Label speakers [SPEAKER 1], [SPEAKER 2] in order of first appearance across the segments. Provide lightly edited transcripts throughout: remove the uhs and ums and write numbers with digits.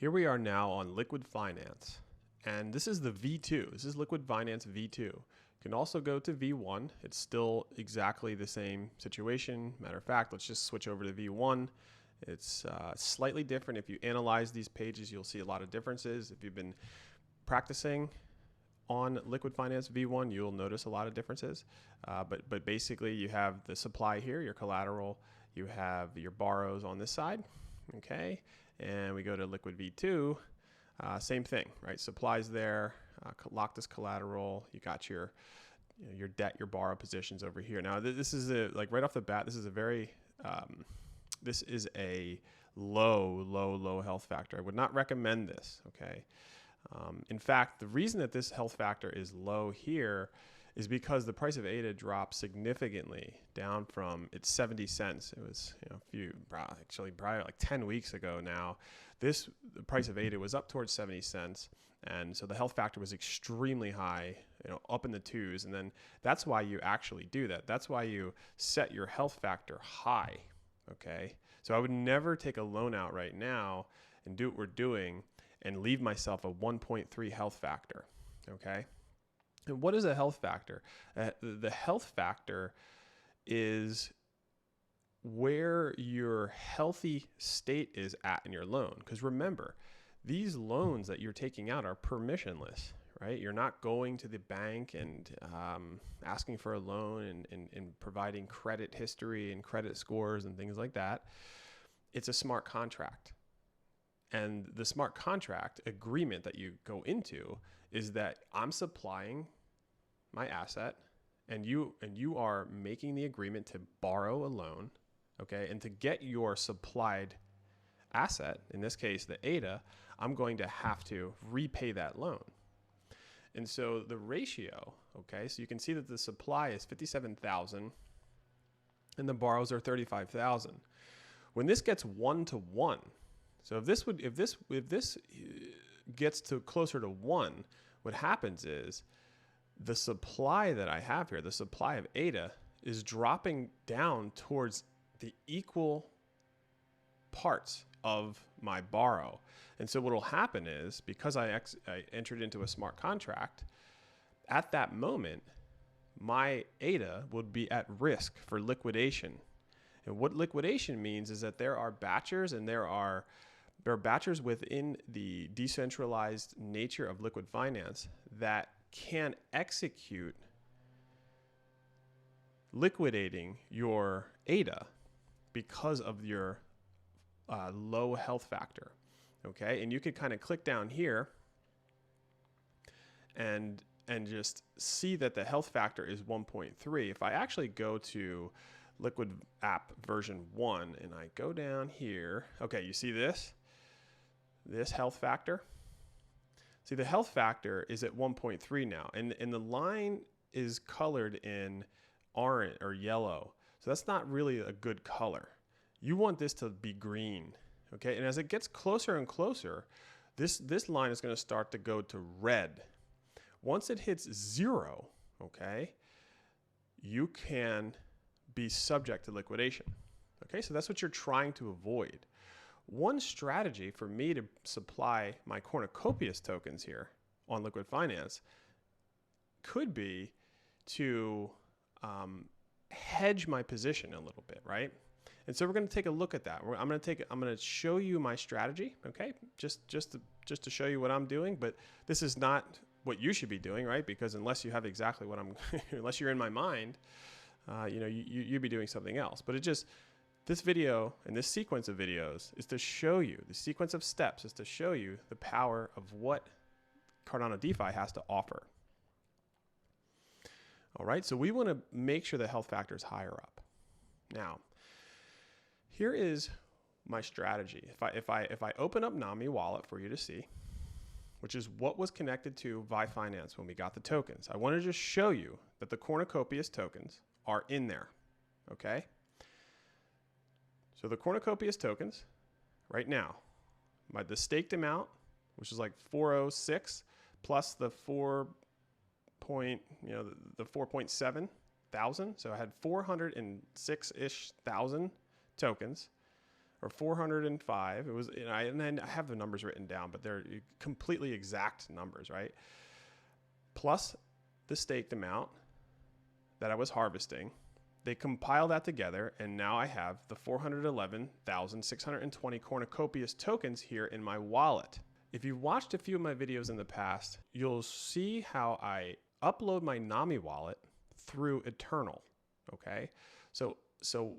[SPEAKER 1] Here we are now on Liqwid Finance, and this is the V2. This is Liqwid Finance V2. You can also go to V1. It's still exactly the same situation. Matter of fact, let's just switch over to V1. It's slightly different. If you analyze these pages, you'll see a lot of differences. If you've been practicing on Liqwid Finance V1, you'll notice a lot of differences. But basically, you have the supply here, your collateral. You have your borrows on this side, okay? And we go to Liqwid V2, same thing, right? Supplies there, locked as collateral. You got your debt, your borrow positions over here. Now this is like right off the bat, this is a very, this is a low health factor. I would not recommend this, okay? In fact, the reason that this health factor is low here is because the price of ADA dropped significantly down from its 70 cents. It was, probably like 10 weeks ago now. The price of ADA was up towards 70 cents. And so the health factor was extremely high, up in the twos. And then that's why you actually do that. That's why you set your health factor high, okay? So I would never take a loan out right now and do what we're doing and leave myself a 1.3 health factor, okay? And what is a health factor? The health factor is where your healthy state is at in your loan. Because remember, these loans that you're taking out are permissionless, right? You're not going to the bank and asking for a loan and providing credit history and credit scores and things like that. It's a smart contract. And the smart contract agreement that you go into is that I'm supplying my asset and you are making the agreement to borrow a loan, okay? And to get your supplied asset, in this case, the ADA, I'm going to have to repay that loan. And so the ratio, okay, so you can see that the supply is 57,000 and the borrows are 35,000. When this gets 1-to-1, so if this gets to closer to 1, what happens is the supply that I have here, the supply of ADA, is dropping down towards the equal parts of my borrow. And so what will happen is, because I entered into a smart contract, at that moment, my ADA would be at risk for liquidation. And what liquidation means is that there are batchers and there are batchers within the decentralized nature of Liqwid Finance that can execute liquidating your ADA because of your low health factor, okay? And you could kind of click down here and just see that the health factor is 1.3. If I actually go to Liqwid app version 1 and I go down here, okay, you see this health factor? See, the health factor is at 1.3 now, and the line is colored in orange or yellow. So that's not really a good color. You want this to be green, okay? And as it gets closer and closer, this line is going to start to go to red. Once it hits 0, okay, you can be subject to liquidation. Okay, so that's what you're trying to avoid. One strategy for me to supply my Cornucopias tokens here on Liqwid Finance could be to hedge my position a little bit, right? And so we're going to take a look at that. I'm going to show you my strategy, okay? Just to show you what I'm doing, but this is not what you should be doing, right? Because unless you have exactly what unless you're in my mind, you'd be doing something else. But this video and this sequence of videos is to show you, the sequence of steps is to show you the power of what Cardano DeFi has to offer. All right, so we want to make sure the health factor is higher up. Now, here is my strategy. If I open up Nami wallet for you to see, which is what was connected to Vi Finance when we got the tokens, I want to just show you that the Cornucopias tokens are in there, okay? So the Cornucopias tokens, right now, the staked amount, which is like 406 plus the 4.7 thousand. So I had 406-ish thousand tokens, or 405. It was, and then I have the numbers written down, but they're completely exact numbers, right? Plus the staked amount that I was harvesting. They compile that together, and now I have the 411,620 Cornucopias tokens here in my wallet. If you've watched a few of my videos in the past, you'll see how I upload my Nami wallet through Eternal, okay? So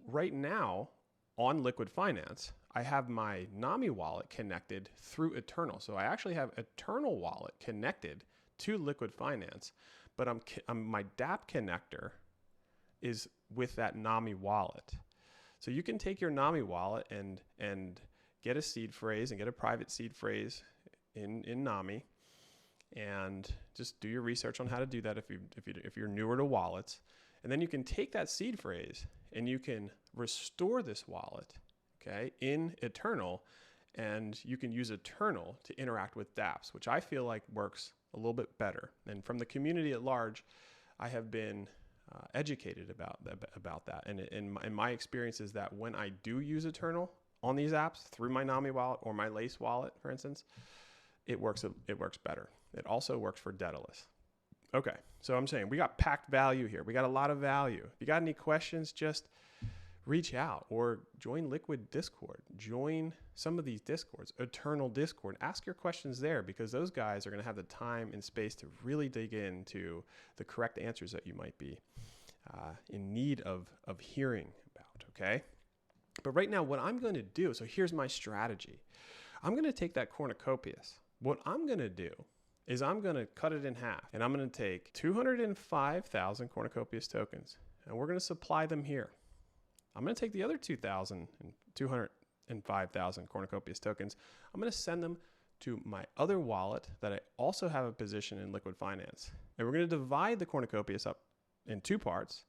[SPEAKER 1] right now on Liqwid Finance, I have my Nami wallet connected through Eternal. So I actually have Eternal wallet connected to Liqwid Finance, but my DApp connector is with that Nami wallet. So you can take your Nami wallet and get a seed phrase and get a private seed phrase in Nami, and just do your research on how to do that if you're newer to wallets. And then you can take that seed phrase and you can restore this wallet, okay, in Eternal, and you can use Eternal to interact with dApps, which I feel like works a little bit better. And from the community at large, I have been educated about that. And my experience is that when I do use Eternal on these apps through my Nami wallet or my Lace wallet, for instance, it works better. It also works for Daedalus. Okay, so I'm saying we got packed value here. We got a lot of value. If you got any questions, just reach out or join Liqwid Discord. Join some of these Discords, Eternal Discord. Ask your questions there, because those guys are going to have the time and space to really dig into the correct answers that you might be in need of hearing about, okay? But right now, what I'm going to do, so here's my strategy. I'm going to take that Cornucopias. What I'm going to do is I'm going to cut it in half, and I'm going to take 205,000 Cornucopias tokens, and we're going to supply them here. I'm going to take the other 205,000 Cornucopias tokens. I'm going to send them to my other wallet that I also have a position in Liqwid Finance. And we're going to divide the Cornucopias up in two parts,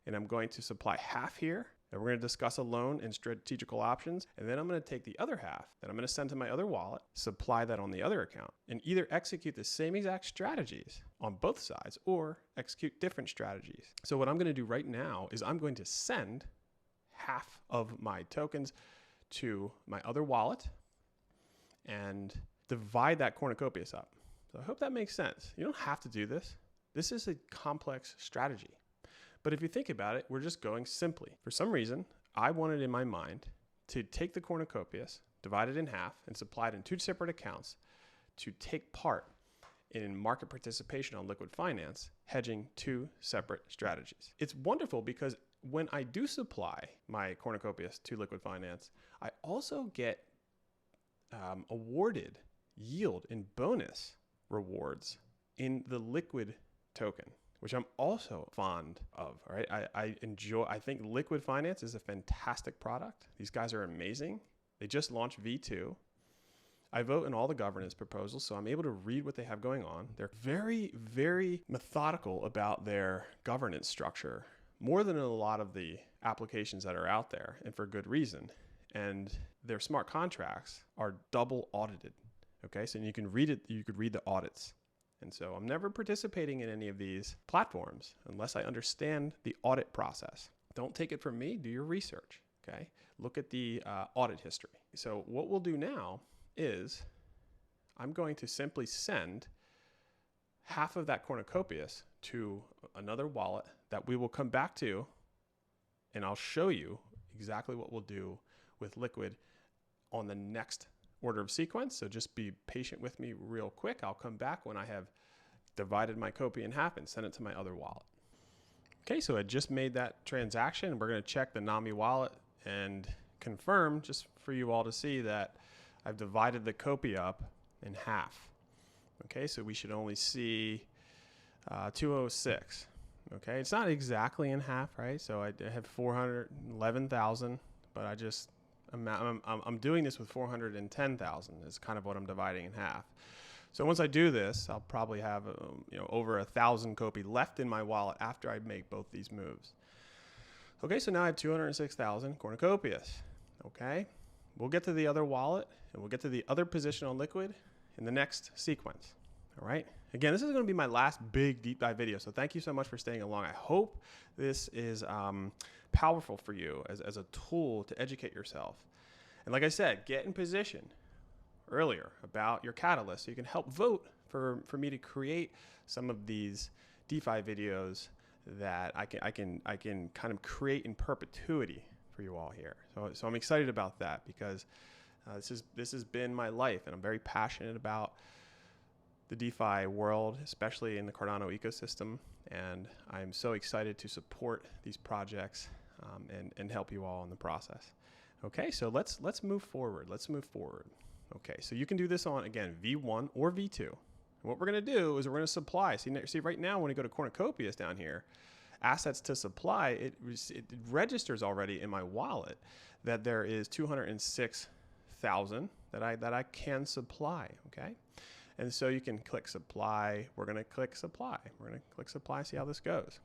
[SPEAKER 1] and I'm going to supply half here, and we're going to discuss a loan and strategical options, and then I'm going to take the other half that I'm going to send to my other wallet, supply that on the other account, and either execute the same exact strategies on both sides or execute different strategies. So what I'm going to do right now is I'm going to send half of my tokens to my other wallet and divide that Cornucopias up. So I hope that makes sense. You don't have to do this. This is a complex strategy. But if you think about it, we're just going simply. For some reason, I wanted in my mind to take the Cornucopias, divide it in half, and supply it in two separate accounts to take part in market participation on Liqwid Finance, hedging two separate strategies. It's wonderful because when I do supply my Cornucopias to Liqwid Finance, I also get awarded yield and bonus rewards in the Liqwid token, which I'm also fond of. All right, I think Liqwid Finance is a fantastic product. These guys are amazing. They just launched V2. I vote in all the governance proposals, so I'm able to read what they have going on. They're very, very methodical about their governance structure, more than a lot of the applications that are out there, and for good reason. And their smart contracts are double audited. Okay, so you can read it. You could read the audits. And so I'm never participating in any of these platforms unless I understand the audit process. Don't take it from me. Do your research. Okay, look at the audit history. So what we'll do now is I'm going to simply send half of that Cornucopias to another wallet that we will come back to, and I'll show you exactly what we'll do with Liqwid on the next order of sequence. So just be patient with me real quick. I'll come back when I have divided my COPI in half and send it to my other wallet. Okay, so I just made that transaction. We're going to check the Nami wallet and confirm, just for you all to see, that I've divided the COPI up in half. Okay, so we should only see 206. Okay, it's not exactly in half, right? So I have 411,000, but I'm doing this with 410,000 is kind of what I'm dividing in half. So once I do this, I'll probably have over 1,000 COPI left in my wallet after I make both these moves. Okay, so now I have 206,000 Cornucopias. Okay, we'll get to the other wallet and we'll get to the other position on Liqwid in the next sequence. All right. Again, this is going to be my last big deep dive video, so thank you so much for staying along. I hope this is powerful for you as a tool to educate yourself. And like I said, get in position earlier about your catalyst so you can help vote for me to create some of these DeFi videos that I can kind of create in perpetuity for you all here. So I'm excited about that because this has been my life, and I'm very passionate about the DeFi world, especially in the Cardano ecosystem. And I'm so excited to support these projects and help you all in the process. Okay, so let's move forward. Okay, so you can do this on, again, V1 or V2. And what we're going to do is we're going to supply. See right now when you go to Cornucopias down here, assets to supply, it registers already in my wallet that there is 206,000 that I can supply, okay? And so you can click supply. We're going to click supply. See how this goes.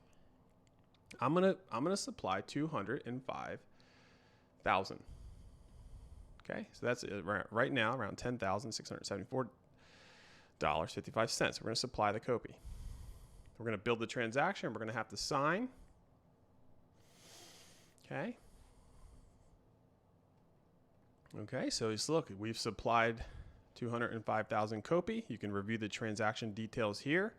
[SPEAKER 1] I'm going to supply 205,000. Okay? So that's right now around $10,674.55. We're going to supply the COPI. We're going to build the transaction. We're going to have to sign. Okay? Okay, so just look, we've supplied 205,000 COPI. You can review the transaction details here.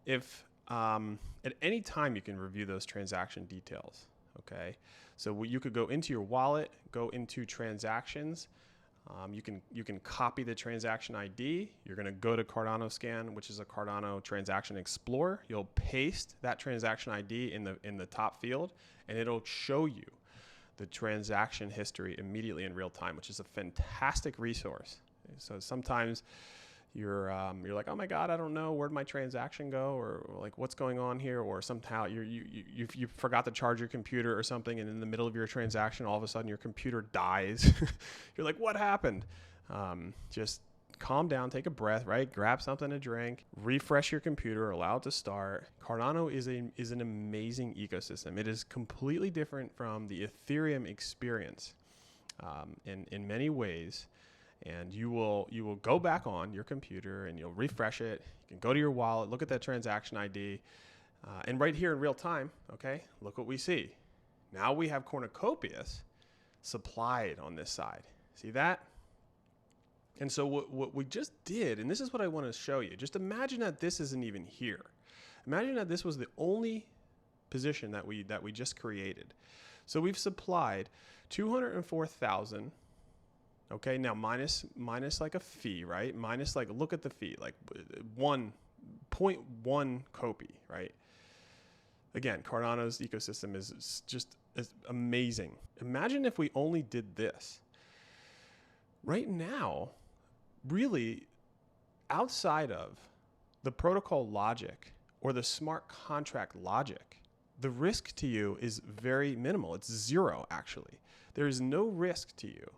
[SPEAKER 1] If at any time you can review those transaction details. Okay, so you could go into your wallet, go into transactions. You can copy the transaction ID. You're going to go to Cardanoscan, which is a Cardano transaction explorer. You'll paste that transaction ID in the top field, and it'll show you the transaction history immediately in real time, which is a fantastic resource. So sometimes you're like, oh my God, I don't know, where'd my transaction go, or like what's going on here, or somehow you forgot to charge your computer or something, and in the middle of your transaction, all of a sudden your computer dies. You're like, what happened? Just calm down, take a breath, right? Grab something to drink, refresh your computer, allow it to start. Cardano is an amazing ecosystem. It is completely different from the Ethereum experience in many ways. And you will go back on your computer and you'll refresh it. You can go to your wallet, look at that transaction ID, and right here in real time, okay, look what we see. Now we have Cornucopias supplied on this side. See that? And so what we just did, and this is what I want to show you, just imagine that this isn't even here. Imagine that this was the only position that we just created. So we've supplied 204,000. Okay, now minus like a fee, right? Minus like, look at the fee, like 1.1 COPI, right? Again, Cardano's ecosystem is just amazing. Imagine if we only did this. Right now, really, outside of the protocol logic or the smart contract logic, the risk to you is very minimal. It's zero, actually. There is no risk to you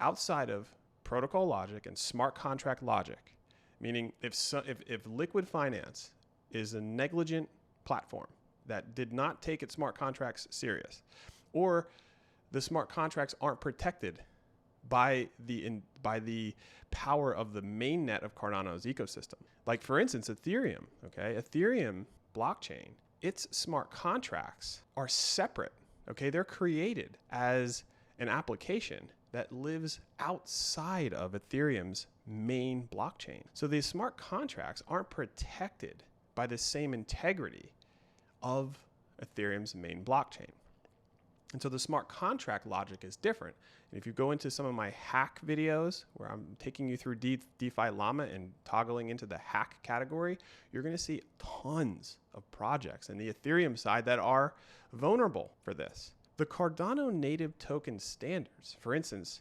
[SPEAKER 1] outside of protocol logic and smart contract logic, meaning if Liqwid Finance is a negligent platform that did not take its smart contracts serious, or the smart contracts aren't protected by the power of the mainnet of Cardano's ecosystem. Like for instance, Ethereum, okay? Ethereum blockchain, its smart contracts are separate, okay? They're created as an application that lives outside of Ethereum's main blockchain. So these smart contracts aren't protected by the same integrity of Ethereum's main blockchain. And so the smart contract logic is different. And if you go into some of my hack videos where I'm taking you through DeFi Llama and toggling into the hack category, you're going to see tons of projects in the Ethereum side that are vulnerable for this. The Cardano Native Token standards, for instance,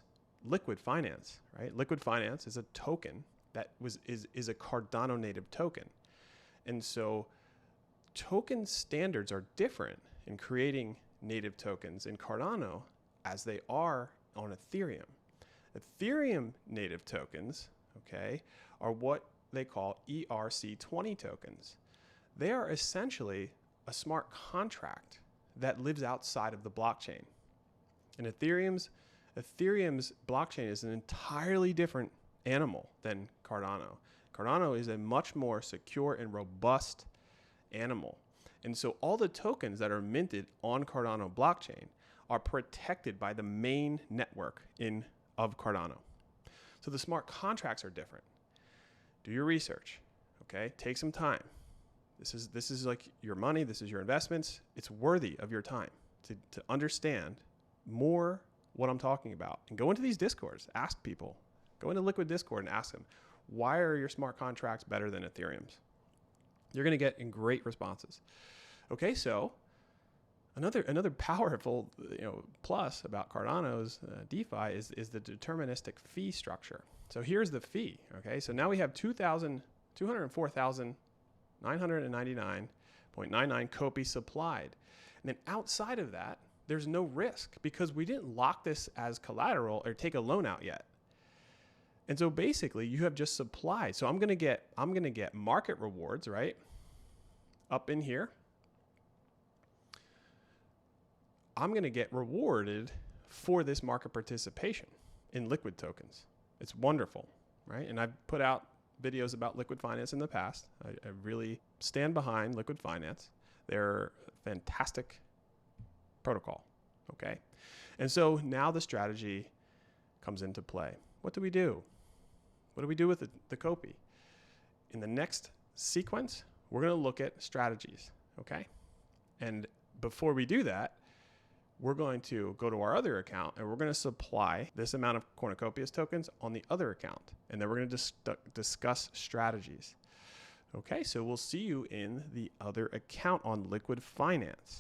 [SPEAKER 1] Liqwid Finance, right? Liqwid Finance is a token that is a Cardano Native token. And so token standards are different in creating native tokens in Cardano as they are on Ethereum. Ethereum native tokens, okay, are what they call ERC20 tokens. They are essentially a smart contract that lives outside of the blockchain. And Ethereum's blockchain is an entirely different animal than Cardano. Cardano is a much more secure and robust animal. And so all the tokens that are minted on Cardano blockchain are protected by the main network in of Cardano. So the smart contracts are different. Do your research, okay? Take some time. This is like your money. This is your investments. It's worthy of your time to understand more what I'm talking about. And go into these discords. Ask people. Go into Liqwid Discord and ask them, why are your smart contracts better than Ethereum's? You're going to get great responses. Okay, so another powerful plus about Cardano's DeFi is the deterministic fee structure. So here's the fee. Okay, so now we have 204,999.99 COPI supplied. And then outside of that, there's no risk because we didn't lock this as collateral or take a loan out yet. And so basically you have just supply. So I'm going to get market rewards, right? Up in here. I'm going to get rewarded for this market participation in Liqwid tokens. It's wonderful, right? And I've put out videos about Liqwid Finance in the past. I really stand behind Liqwid Finance. They're fantastic protocol, okay? And so now the strategy comes into play. What do we do? What do we do with the COPI? In the next sequence, we're going to look at strategies, okay? And before we do that, we're going to go to our other account and we're going to supply this amount of Cornucopias tokens on the other account. And then we're going to discuss strategies. Okay, so we'll see you in the other account on Liqwid Finance.